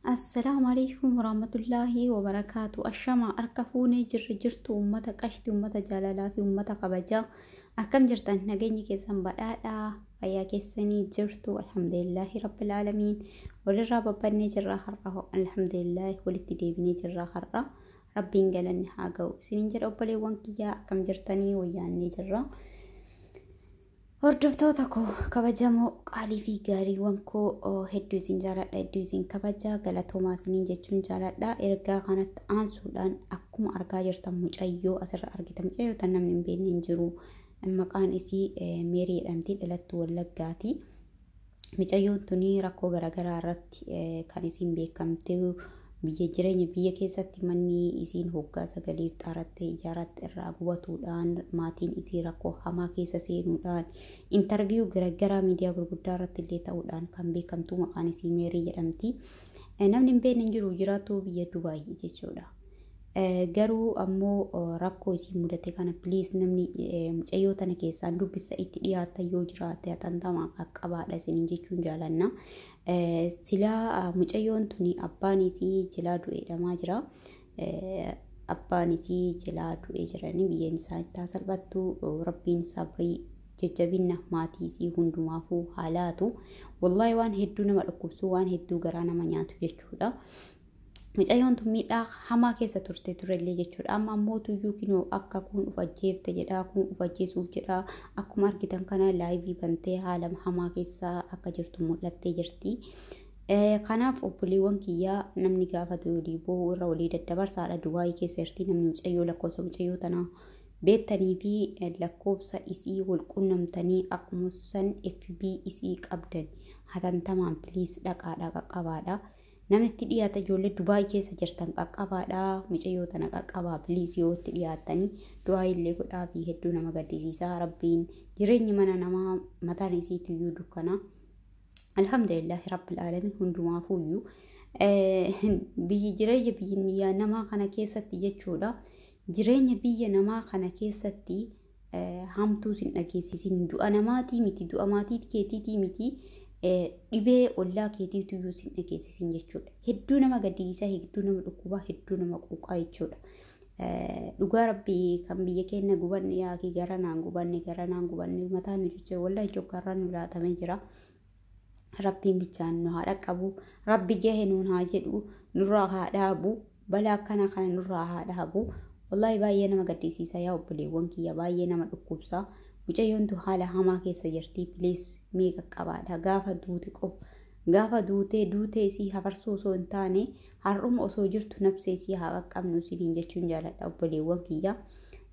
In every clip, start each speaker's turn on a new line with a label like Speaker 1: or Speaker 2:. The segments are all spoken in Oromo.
Speaker 1: السلام عليكم ورحمة الله وبركاته. الشمع أركفوني جرت أمتا قشت أمتا جلالا في أمتا قبجا أكم جرتان نجيني كيسان بدادا فيا كيساني جرتو الحمد لله رب العالمين. وللرب بني جرا خره الحمد لله ولتدي بني جرا خره ربي انجلني حاجة سنين جر أبلي وانكيا أكم جرتني وياني جرا hordoftoota koo kabajamoo qaalii fi gaariiwwan koo hedduu isin jaaladha, hedduu isin kabaja galatoomaa isiniin jechuun jaaladha. Ergaa kanatti aansuudhaan akkuma argaa jirtan mucayyoo asirra argitan mucayyoo tan namni hin beekne hin jiru. Maqaan isii Meerii jedhamti, dhalattuu Wallaggaati. Mucayyoon tuni rakkoo garaagaraa irratti kan isiin beekamte biyya jireenya biyya keessatti manni isiin hoggaa sagaliif xaarattee ijaaratte irraa gubatuudhaan maatiin isii rakkoo hamaa keessa seenuudhaan intarviiyuu garaagaraa miidiyaa gurguddaa irratti illee ta'uudhaan kan beekamtu maqaan isii Meerii jedhamti. Namni hin beekne hin jiru, jiraattuu biyya Dubaayii jechuudha. Garuu ammoo rakkoo isii mudate kana piliis namni mucayyoo tana keessaan dubbisa itti dhiyaatan yoo jiraate hatantamaa qaqqabaadha isiniin jechuun jaalanna. Silaa mucayyoon tuni abbaan isii jilaa du'eedhamaa jira. Abbaan isii jilaa du'ee jiranii biyyeen isaa itti salphattu rabbiin sabrii jajjabina maatii isii hundumaafuu haalaatu. Wallaahi waan hedduu nama dhukkubsu, waan hedduu garaa nama nyaatu jechuudha. Mucayyoon tun miidhaa hamaa keessa turte turellee jechuudha. Amma ammoo tuyyuu kinoo akka kun ufajjeefte jedhaa, kun ufajjeesuuf jedhaa. Akkuma argitan kana laayivii bantee haala hamaa keessa akka jirtu mul'attee jirti. Kanaaf obboleewwan kiyyaa namni gaafa duudii boo'u irra walii daddabarsaadha. Dubaayii keessa jirti namni mucayyoo lakkoofsa mucayyoo tanaa beektanii fi lakkoofsa isii wal qunnamtanii akkuma san FB isii qabdan hatantamaan piliis dhaqaadha qaqqabaadha. Namni itti dhiyaata ijoollee Dubaayii keessa jirtan qaqqabaadha. Mucayyoo tana qaqqabaa piliis yoo itti dhiyaatanii du'aa illee godhaa fi hedduu nama gaddisiisa. Rabbiin jireenyi mana namaa mataan isiitiyyuu dukkana. Alhamdulillahi rabbil alamin hundumaafuyyuu jireenya biyya namaa kana keessatti jechuudha. Jireenya biyya namaa kana keessatti hamtuu sin dhageessisin du'a namaatii miti, du'a maatii keetiitii miti. Dhibee ollaa keetiitu iyyuu sin dhageessisin jechuudha. Hedduu nama gaddisiisa, hedduu nama dhukkubaa, hedduu nama quuqaa jechuudha. Dhugaa rabbii kan biyya keenya gubanne yaaki garanaan gubanne mataan nu jecha wallaahi jokkarraan nu laatamee jira. Rabbiin bichaan nu haa dhaqqabu, rabbi gahe nuun haa jedhu, nurraa haa dhaabu, balaa akkana kana nurraa haa dhaabu. Wallaahi baay'ee nama gaddisiisa yaa obboleewwan kiyya, baay'ee nama dhukkubsa. Mucayyoon tun haala hamaa keessa jirti. Piliis mee qaqqabaadha. Gaafa duutee isii hafarsuu osoo hin taane har'uma osoo jirtu nabsee isii haa qaqqabnu isiniin jechuun jaaladha obboleewwan kiyya.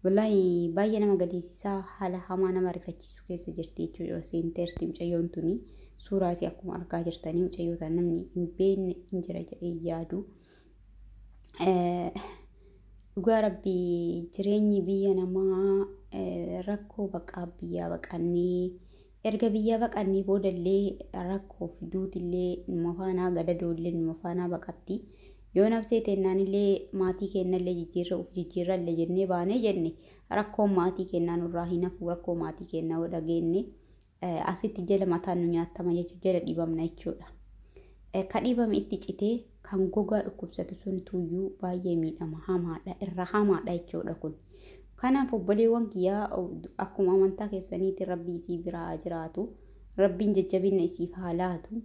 Speaker 1: Wallaahi baay'ee nama gaddisiisaa, haala hamaa nama rifachiisu keessa jirti jechuudha. Seenteerti mucayyoon tuni suuraa isii akkuma argaa jirtanii mucayyoo tana namni hin beekne hin jira jedhee yaadu. Dhugaa rabbii jireenyi biyya namaa rakkoo baqaa biyyaa baqannee erga biyyaa baqannee boodallee rakkoo fiduutillee numa faanaa gadadoollee numa faanaa baqatti. Yoo nabsee tennaanillee maatii kennallee jijjiirrallee jennee baanee jenne rakkoon maatii kennaa nurraa hin hafu, rakkoo maatii kennaa dhageenne asitti jala mataan nu nyaatama jechuudha, jala dhibamna jechuudha. Ka dhibame itti citee kan gogaa dhukkubsatu sun tuyyuu baay'ee miidhama hamaadha, irra hamaadha jechuudha kun. Kanaaf obboleewwan kiyyaa akkuma amantaa keessaniitti rabbii isii biraa jiraatu, rabbiin jajjabina isiif haa laatu,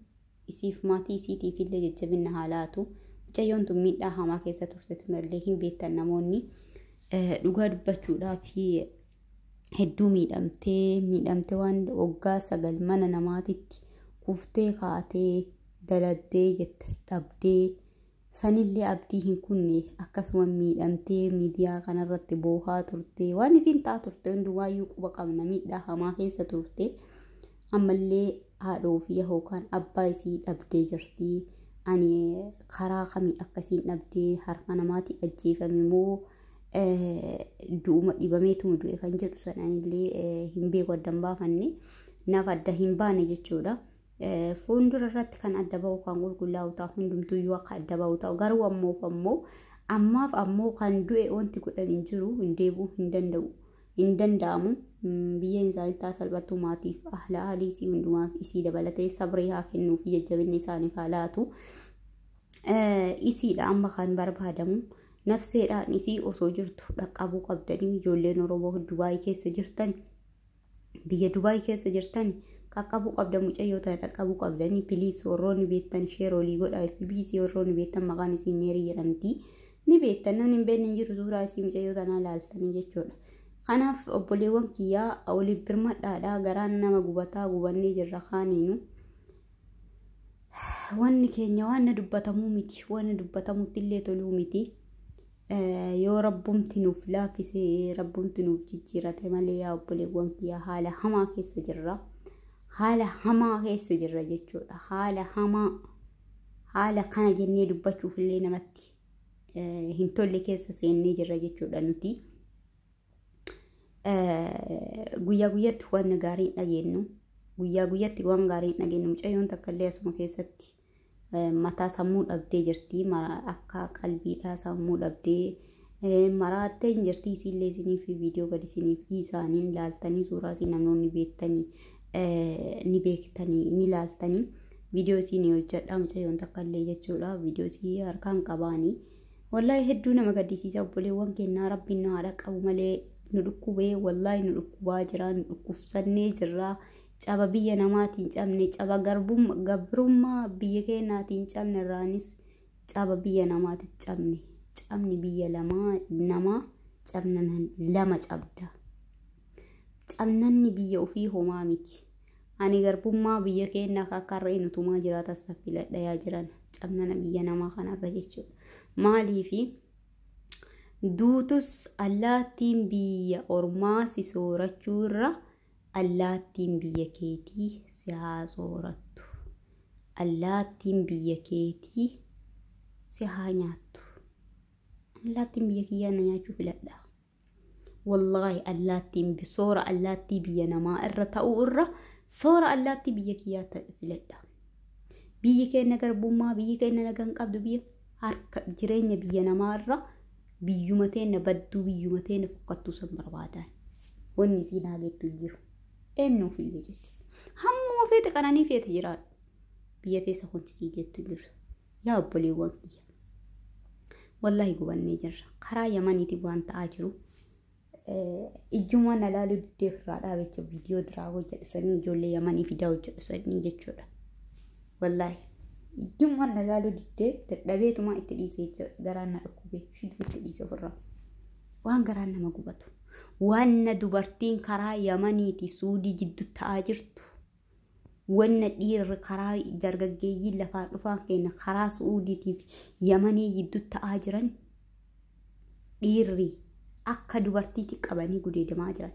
Speaker 1: isiif maatii isiitiif illee jajjabina haa laatu. Mucayyoon tun miidhaa hamaa keessa turte tunallee hin beektan namoonni dhugaa dubbachuudhaaf hedduu miidhamtee waan waggaa 9 mana namaatitti kuftee kaatee daladdee jette dhabdee sanillee abdii hin kunne akkasuma miidhamtee miidiyaa kanarratti boohaa turte. Waan isiin ta'a turte hundumaayyuu quba qabna, miidhaa hamaa keessa turte. Ammallee haadhoo fi yookaan abbaa isii dhabdee jirti. Ani karaa kamii akkasiin dhabdee harka namaatti ajjeefame moo du'uma dhibameetuma du'e kan jedhu sananillee hin beeku, addan baafanne naaf adda hin baane jechuudha. Fuuldura irratti kan adda ba'u kan qulqullaa'u ta'a, hundumtuyyuu akka adda ba'u ta'a. Garuu ammaaf ammoo kan du'e wanti godhan hin jiru, hin deebi'u hin danda'amu. Biyyeen isaanii ta'a salphattuu maatiif haalii isii hundumaaf isii dabalatee sabrii haa kennuu fi jajjabinni isaaniif haa laatu. isiidha amma kan barbaadamu nafseedhaan isii osoo jirtu dhaqqabuu qabdanii ijoolleen Oromoo Dubaay keessa jirtan biyya Dubaay keessa jirtan qaqqabuu qabda mucayyoo ta'e dhaqqabuu qabdanii piliis warroonni beektan sheeroolii godhaa FBC warroonni beektan maqaan isii Meerii jedhamti ni beektan namni hin beekne jiru suuraa isii mucayyoo tanaa laaltanii jechuudha. Kanaaf obboleewwan kiyyaa waliif birmadhaadhaa garaan nama gubataa gubannee jirra kaaniinu. Wanni keenya waan dubbatamuu miti waan dubbatamutti illee toluu miti. Yoo rabbumti nuuf laaffisee rabbumti nuuf jijjiirate malee yaa obboleewwan kiyyaa haala hamaa keessa jirra. Haala hamaa keessa jirra jechuudha. Haala kana jennee dubbachuuf illee namatti hin tolle keessa seennee jirra jechuudha nuti. Guyyaa guyyaatti waan gaarii dhageenyu. Guyyaa guyyaatti waan gaarii dhageenyu mucayyoon takka illee asuma keessatti mataa sammuu dhabdee jirti. Akka qalbiidhaa sammuu dhabdee maraattee hin jirti. Isiillee isiniif viidiyoo gadi isiniif dhiisaaniin laaltanii suuraa isin namoonni beektanii ni beektanii ni laaltanii viidiyoo isin hojjedha mucayyoon takka illee jechuudha. Viidiyoo isii harkaan qabaanii wallahi hedduu nama gaddisiisa obboleewwan kennaa rabbiin nu haadha qabu malee nu dhukkubee wallahi nu dhukkubaa jira nu dhukkubsannee jirra. Caba biyya namaatiin cabne caba gabrummaa biyya keenyaatiin cabne irraanis caba biyya namaatiin cabni biyya namaa cabnan lama cabda. Cabnanni biyya ofii homaa miti. Ani garbummaa biyya keenyaa akka harree nutumaa jiraata saffiladhaa jiran cabnana biyya namaa kanarra jechuudha. Maaliifi duutus allaattiin biyya ormaa si soorachuu irra allaattiin biyya keetii si haa soorattu. Allaattiin biyya keetii si haa nyaattu. Allaattiin biyya kiyyaa na nyaachuu filadha. Wallahi allaattiin soora allaattii biyya namaa irra ta'uu irra soora allaattii biyya kiyyaa ta'e filadha. Biyyi keenya garbummaa biyyi keenya nagaan qabdu biyya harka jireenya biyya namaa irra biyyuma teenya badduu biyyuma teenya fokkattuu san barbaadan. Wanni isii naageettu jiru. Eenyuuf illee jechuudha. Hammuma feete qananii feete jiraadhu. Biyya teessa wanti sii geettu jiru. Yaa obboleewwan kiyya. Wallahi gubannee jirra. Karaa Yamaniitii waan ta'aa jiru. Ijjuma nalaaluu diddeef irraa dhaabecha viidiyoo diraa hojjedhisanii ijoollee Yamanii fidaa hojjedhisanii jechuudha. Wallahi ijjuma nalaaluu diddee dadhabeetuma itti dhiisee garaan na dhukkubee fiduu itti dhiise ofirraa. Waan garaan nama gubatu. Waan dubartiin karaa Yamaniitii Suudii jiddu ta'aa jirtu. Waan dhiirri karaa dargaggeeyyii lafaa dhufaa keenya karaa Suudiitiif Yamanii jiddu ta'aa jiran. Dhiirri akka dubartiitti qabanii gudeedamaa jiran.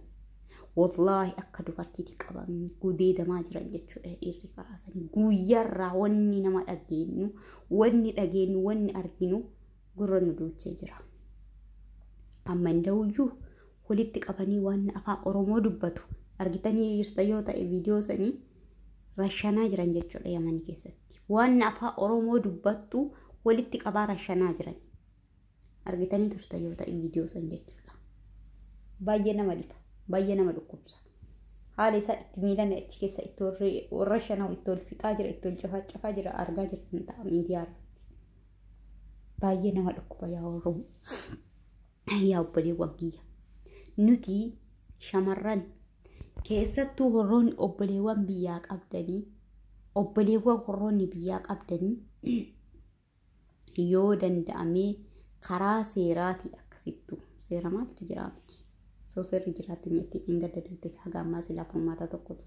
Speaker 1: Wallahi akka dubartiitti qabanii gudeedamaa jiran jechuudha dhiirri karaa sanii. Guyyaarraa wanni nama dhageenyu, wanni arginu gurra nu duuchee jira. Amma inda'uyyuu walitti qabanii waan afaan Oromoo dubbatu argitanii jirta yoo ta'e viidiyoo sanii rashanaa jiran jechuudha Yamanii keessatti. Waan afaan Oromoo dubbattu walitti qabaa rashanaa jiran. Argitanii turta yoo ta'e viidiyoo san jechuudha. Baay'ee nama dhiba. Baay'ee nama dhukkubsa. Haala isaa itti miilan achi keessa itti warra shanaa itti ol fixaa jira itti ol cafaa jira argaa jirtan ta'a miidiyaa irratti. Baay'ee nama dhukkuba yaa Oromoo. Yaa obboleewwan kiyya. Nuti shamarran keessattuu warroonni obboleewwan biyyaa qabdanii obboleewwan warroonni biyyaa qabdanii yoo danda'amee karaa seeraatii akkasittu seera maaltu jira miti. So seerri jiraatti meetti hin gaddadatti haga ammaa silaa furmaata tokkotu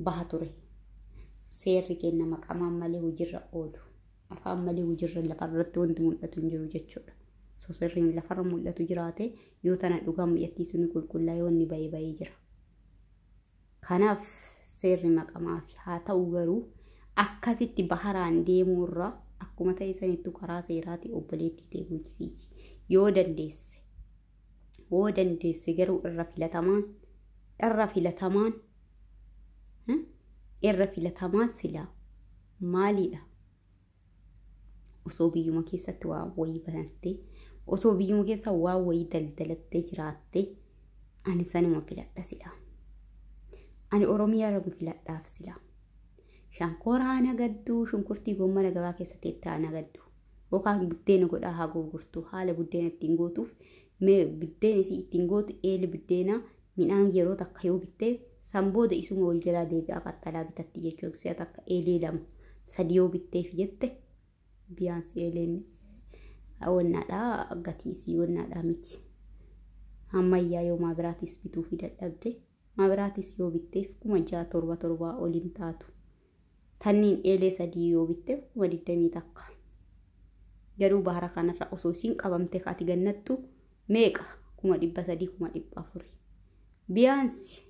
Speaker 1: baha ture. Seerri kenna maqamaan malee hojiirra oolu. Afaan malee hojiirra lafarratti wanti mul'atu hin jiru jechuudha. So seerri lafarra mul'atu jiraate yoo tana dhugaan biyyattii suni qulqullaa'ee wanni bahee jira. Kanaaf seerri maqamaaf haa ta'u garuu akkasitti baharaan deemuurra akkuma ta'e sanittu karaa seeraatii obboleettii ta'e hojjisiisi. Yoo dandeesse garuu irra filatamaan silaa maalidha? Osoo biyyuma keessatti waa wayii banattee osoo biyyuma keessa waa wayii daldalattee jiraattee ani sanuma filadha silaa. Ani Oromiyaa irra filadhaaf silaa. Shankoora nagaddu shunkurtii gommana gabaa keessatti itti nagaddu. Yookaan buddeena godhaa haa gurgurtu haala buddeena ittiin gootuuf mee buddeen isii ittiin gootu eeli buddeena midhaan yeroo takka yoo bittee sanbooda isuma wal jalaa deebi'aa qaxxalaa bitatti jechuudha. Si'a takka eelii 2-3 yoo bitteef jette biyaansi eeleen wannaadhaa gatii isii wannaadhaa miti. Ammayyaa yoo maabiraatis bituu fi dadhabde maabiraatis yoo bitteef 6,700 oliin taatu. Tanniin eelee 3 yoo bitteef 20 takka. Garuu bahara kanarra osoo isiin qabamte kaati gannattu meeqa 300,400. Biyaansi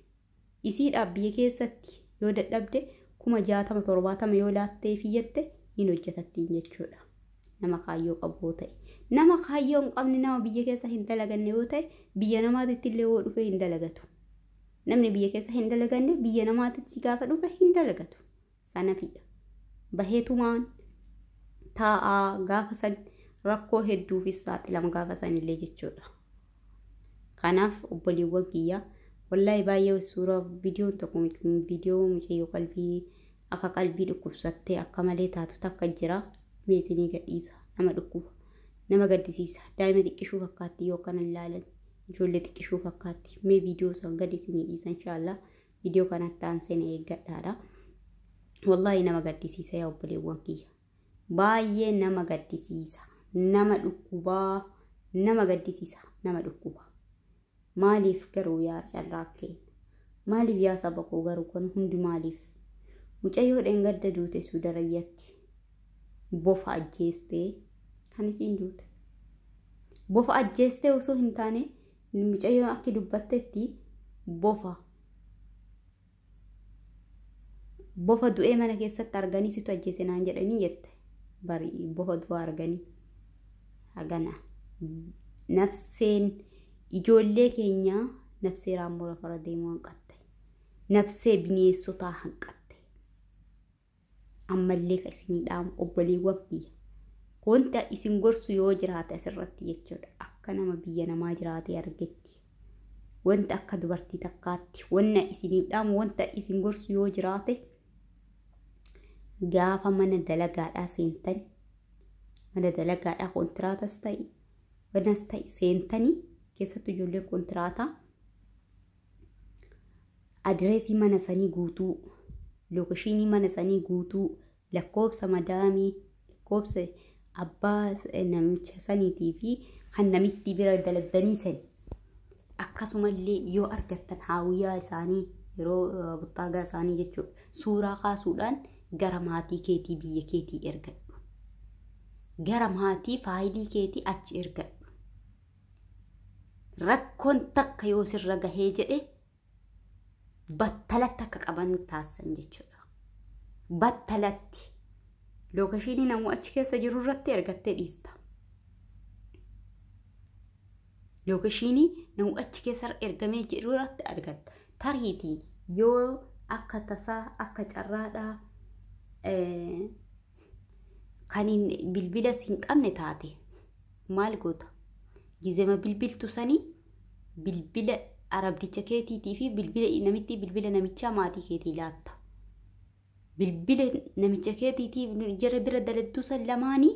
Speaker 1: isiidhaaf biyya keessatti yoo dadhabde 60,70 yoo laattee fi jette hin hojjetattiin jechuudha. Nama kaayyoo qabu ta'e. Nama kaayyoo hin qabne nama biyya keessa hin dalaganne yoo ta'e biyya namaatitti illee yoo dhufe hin dalagatu. Namni biyya keessa hin dalaganne biyya namaatitti gaafa dhufe hin dalagatu. Sanafidha. Baheetumaan taa'aa gaafa san rakkoo hedduufis saaxilama gaafa san illee jechuudha. Kanaaf obboleewwan kiyyaa wallahi baay'ee suuraa viidiyoon tokko viidiyoo mucayyoo qalbii akka qalbii dhukkubsattee akka malee taatu takka jira. Meesinii gadhiisa nama dhukkuba nama gaddisiisa daa'ima xiqqishuu fakkaatti yoo kana ilaalan ijoollee xiqqishuu fakkaatti mee viidiyoo san gadi isinii dhiisa inshallah viidiyoo kanatti aanseen eeggadhaadha. Wallahi nama gaddisiisa yaa obboleewwan kiyya baay'ee nama gaddisiisa nama dhukkubaa nama gaddisiisa nama dhukkubaa. Maaliif garuu yaa carraakkee maaliif yaa saba koo garuu kun hundi maaliif mucayyoo dheengadda duute Suudi Arabiyaatti bofa ajjeestee kan isiin duute. Bofa ajjeestee osoo hin taane mucayyoo akka dubbattetti bofa du'ee mana keessatti arganii situ ajjeese naan jedhanii jette. Bari bofa du'aa arganii hagana nafseen ijoollee keenya nafsee raammoo fara deemuu hanqatte. Nafsee bineensotaa hanqatte. Ammallee ka isin dhaamu obboleewwan kiyya. Wanta isin gorsu yoo jiraate asirratti jechuudha. Akka nama biyya namaa jiraate argetti. Wanta akka dubartii takkaatti wanna isin dhaamu wanta isin gorsu yoo jiraate gaafa mana dalagaadhaa seentan mana dalagaadhaa kontiraatas ta'e wanas ta'e seentanii keessattuu ijoolleen kontiraataa adireesii mana sanii guutuu lookashinii mana sanii guutuu lakkoobsa madaamii lakkoobsa abbaa namicha saniitii fi kan namitti bira daladdanii san akkasumallee yoo argattan haawiyyaa isaanii yeroo buttaagaa isaanii jechuudha suuraa kaasuudhaan gara maatii keetii biyya keetii ergadhu. Gara maatii faayilii keetii achi ergadhu. Rakkoon takka yoo sirra gahee jedhe battalatti akka qaban taasisan jechuudha. Battalatti lookashinii namu achi keessa jiru irratti ergattee dhiista. Lookashinii namu achi keessa ergamee jiru irratti argatta. Tariitii yoo akka tasaa akka carraadhaa kan bilbila sin qabne taate maal goota? Gizema bilbiltu sanii bilbila arabdicha keetiitii fi bilbila namichaa maatii keetii laatta. Bilbila namicha keetiitii jara bira daladdu san lamaanii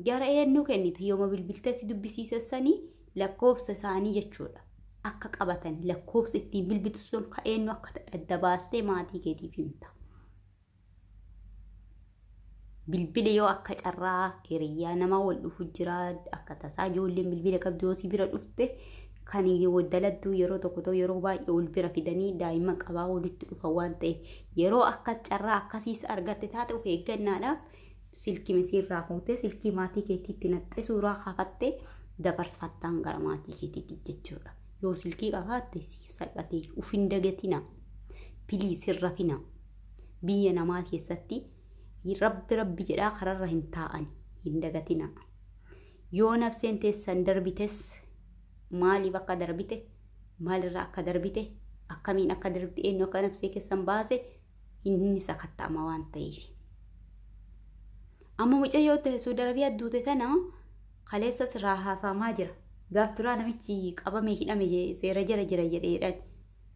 Speaker 1: gara eenyu kennita yooma bilbiltee si dubbisiisa sanii lakkoobsa isaanii jechuudha. Akka qabatan lakkoobsa ittiin bilbiltu sun ka eenyu akka adda baastee maatii keetiif himta. Bilbila yoo akka carraa hiriyaa nama wal dhufu jira akka tasaa ijoolleen bilbila qabdu yoo si bira dhufte kan daladdu yeroo tokko yeroo baay'ee wal bira fidanii daa'ima qabaa walitti dhufa waan ta'eef yeroo akka carraa akkasiis argatte taate of eeggannaadhaaf silkii misiirraa fuutee silkii maatii keetiitti naqxee suuraa kaafattee dabarfattaan gara maatii keetiitti jechuudha. Yoo silkii qabaatte siif salphatee uf hin dagatina piliis hin rafina biyya namaa keessatti rabbi jedhaa kararra hin taa'ani hin dagatina. Yoo nafseen teessan darbites maaliif akka darbite maalirraa akka darbite akkamiin akka darbite eenyu akka nafsee keessan baase inni sakatta'ama waan ta'eef. Amma mucayyoo ta'e Suudi Arabiyaa duute tana kaleessa sirraa haasaamaa jira. Gaaf turaa namichi qabamee hidhame seera jira jedheedhaan.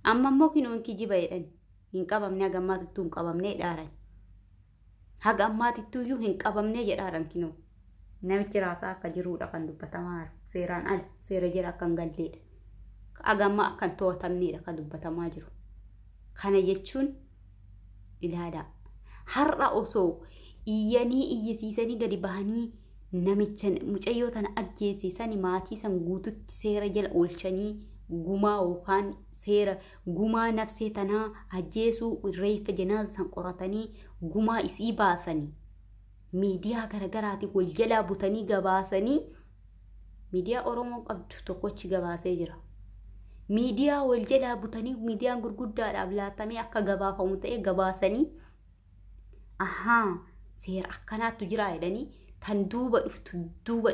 Speaker 1: Amma immoo kinoon kijiba jedhan hin qabamne hagammaatuttuu hin qabamne dhaaran. haga ammaatittuu iyyuu hin qabamne jedhaaran kinoo namichi raasaa akka jiruudha kan dubbatamaa seeraan ala seera jira akka hin galleedha haga ammaa akka hin to'atamneedha kan dubbatamaa jiru kana jechuun ilaalaa har'a osoo iyyanii iyyisiisanii gadi bahanii namicha mucayyoo tana ajjeesisanii maatii san guututti seera jala oolchanii gumaa yookaan seera gumaa nafsee tanaa ajjeesuu reeffa janaaza san qoratanii gumaa isii baasanii miidiyaa garagaraatiif wal jalaa butanii gabaasanii miidiyaa Oromoo qabdu tokkochi gabaasee jira. Miidiyaa wal jalaa butanii miidiyaan gurguddaadhaaf laatamee akka gabaafamu ta'e gabaasanii seera akkanaattu jira jedhanii tan duuba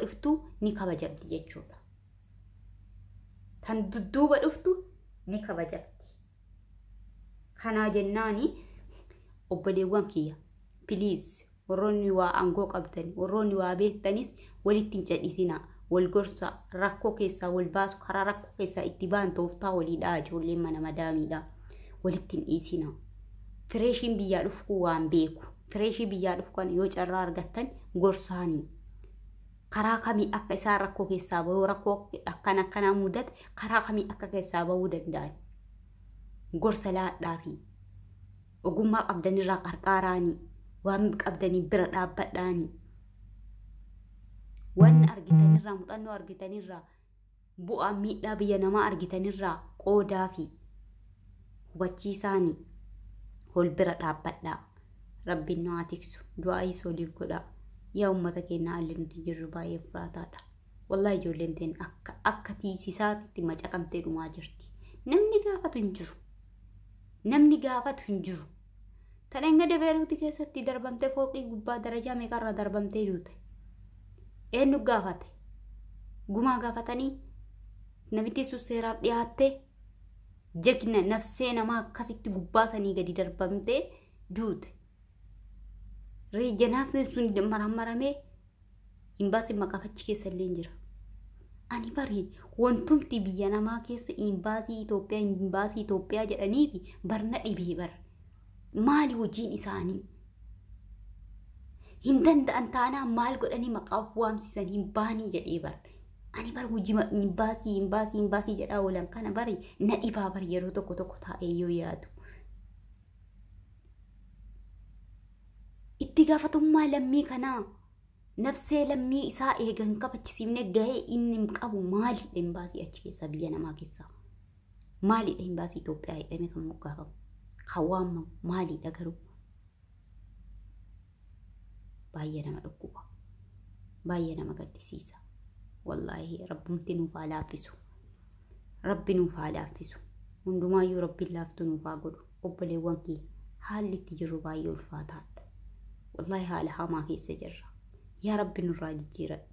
Speaker 1: dhuftu ni kabajamti jechuudha. Tan duuba dhuftu ni kabajamti. Kanaa jennaani obboleewwan kiyya please warroonni waa aangoo qabdan warroonni waa beektanis walitti hin cadhisinaa wal gorsa rakkoo keessaa wal baasu karaa rakkoo keessaa itti baan tooftaa waliidhaa ijoolleen mana madaamiidhaa walitti hin dhiisinaa. Fireeshiin biyyaa dhufu waan beeku fireeshii biyyaa dhufu kan yoo carraa argattan gorsaanii karaa kamii akka isaan rakkoo keessaa bahuu rakkoo akkanaa mudate karaa kamii akka keessaa bahuu danda'an gorsa laadhaa fi ogummaa qabdanirraa qarqaaraanii waan qabdanii bira dhaabbadhaanii waan argitanirraa muuxannoo argitanirraa bu'aa miidhaa biyya namaa argitanirraa qoodaa fi hubachiisaanii ol bira dhaabbadhaa. Rabbiin nu haa tiksu du'aa isoliif godhaa. Yaa ummata keenya haalli nuti jirru baay'ee furaataadha. Wallahi ijoolleen teen akka tiisisaatti macaqamtee dhumaa jirti. Namni gaafatu hin jiru. Tana hanga dabeeruuti keessatti darbamtee fooqii gubbaa darajaa meeqarraa darbamtee duute. Eenyu gaafate? Gumaa gaafatanii namitti seeraaf dhiyaattee jagna nafsee namaa akkasitti gubbaasanii gadi darbamtee duute. Reejjanaasni sun marammaramee imbaasii maqafachi keessa illee jira. Ani bari wantumti biyya namaa keessa imbaasii Itoophiyaa jedhanii fi barna dhibee bara. Maali hojiin isaanii? Hin danda'an taanaan maal godhanii maqaaf waamsisan hin baanii jedhee bara. Ani bari hojii imbaasii jedhaa oolan kana bari na dhibaa bari yeroo tokko taa'ee yoo yaadu. Itti gaafatummaa lammii kanaa nafsee lammii isaa eegan kabachisiifne gahee inni qabu maalidha imbaasii achi keessa biyya namaa keessaa? Maalidha imbaasii Itoophiyaa jedhamee kan moggaafamu? Kan waamamu maalidha garuu? Baay'ee nama dhukkuba. Baay'ee nama gaddisiisa. Wallahi rabbumti nuuf haa laaffisu. Rabbi nuuf haa laaffisu. Hundumaayyuu rabbiin laaftu nuuf haa godhu. Obboleewwan kiyya haalli itti jirru baay'ee ulfaataadha. Wallahi haala hamaa keessa jirra. Yaa Rabbi nurraa jijjiiradhu.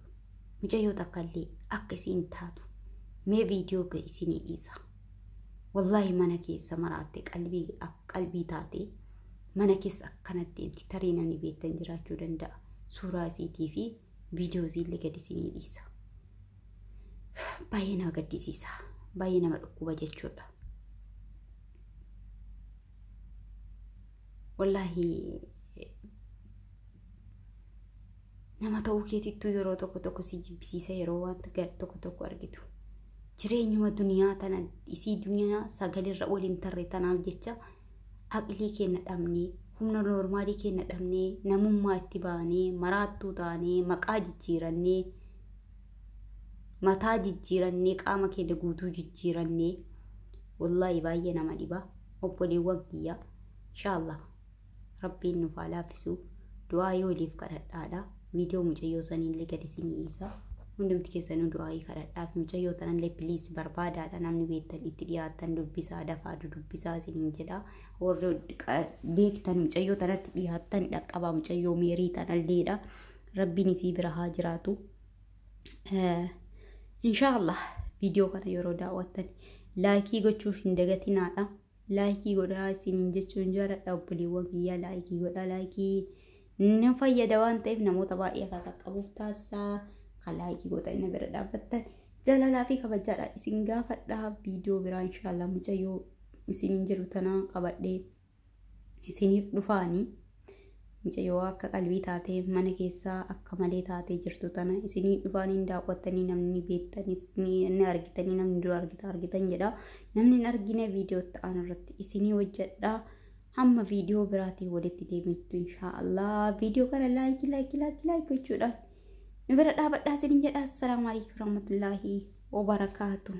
Speaker 1: Mucayyoo takkallee akka isiin taatu mee viidiyoo ga isinii dhiisa. Wallahi mana keessa maraattee qalbii taatee mana keessa akkanatti deemti tarii namni beektan jiraachuu danda'a. Suuraa isiitii fi viidiyoo isiillee gad isinii dhiisa. Baay'ee nama gaddisiisa. Baay'ee nama dhukkuba jechuudha. Wallahi nama ta'uu keetittuu yeroo tokko si jibbisiisa yeroo wanta gar tokko argitu. Jireenyuma duniyaa tana isii duniyaa sagalirra waliin tarree tanaaf jecha aqlii keenya dhabnee humna noormaalii keenya dhabnee namummaa itti baanee maraattuu taanee maqaa jijjiirannee mataa jijjiirannee qaama keenya guutuu jijjiirannee wallahi baay'ee nama dhiba. Obboleewwan kiyya inshallah rabbiin nuuf haa laaffisu. Du'aa yoo waliif kadhadhaadha. Viidiyoo mucayyoo saniillee gad isinii dhiisa. Hundumti keessanuu du'aa kadhadhaaf mucayyoo tanallee piliis barbaadaadha. Namni beektan itti dhiyaatan dubbisaa dafaa dubbisaa isiniin jedha. Warri beektan mucayyoo tanatti dhiyaatan dhaqqabaa mucayyoo meerii tanalleedha. Rabbiin isii bira haa jiraatu. Inshallah viidiyoo kana yeroo daawwattan laayikii gochuuf hin dagatinaadha. Laayikii godhaa isiniin jechuun jaaladha obboleewwan kiyyaa laayikii godhaa laayikii. Nama fayyada waan ta'eef namoota baay'ee akka qaqqabuuf taasisaa kan laayikii godhanii bira dhaabbattan jaalalaa fi kabajaadha isin gaafadhaa. Viidiyoo biraa inshallah mucayyoo isiniin jiru tanaa qabadhee isiniif dhufaanii mucayyoo akka qalbii taatee mana keessaa akka malee taatee jirtu tana isinii dhufaaniin daawwattanii namni beektanis ni argitanii namni dura argitan jedha. Namni hin argine viidiyoo ta'an irratti isinii hojjedha. Hamma viidiyoo biraatiin walitti deebitu inshaallah. Viidiyoo kana laayik gochuudhaan nu bira dhaabadhaa isiniin jedha. Assalaamu alaykum warahmatullaahi wabarakaatuh.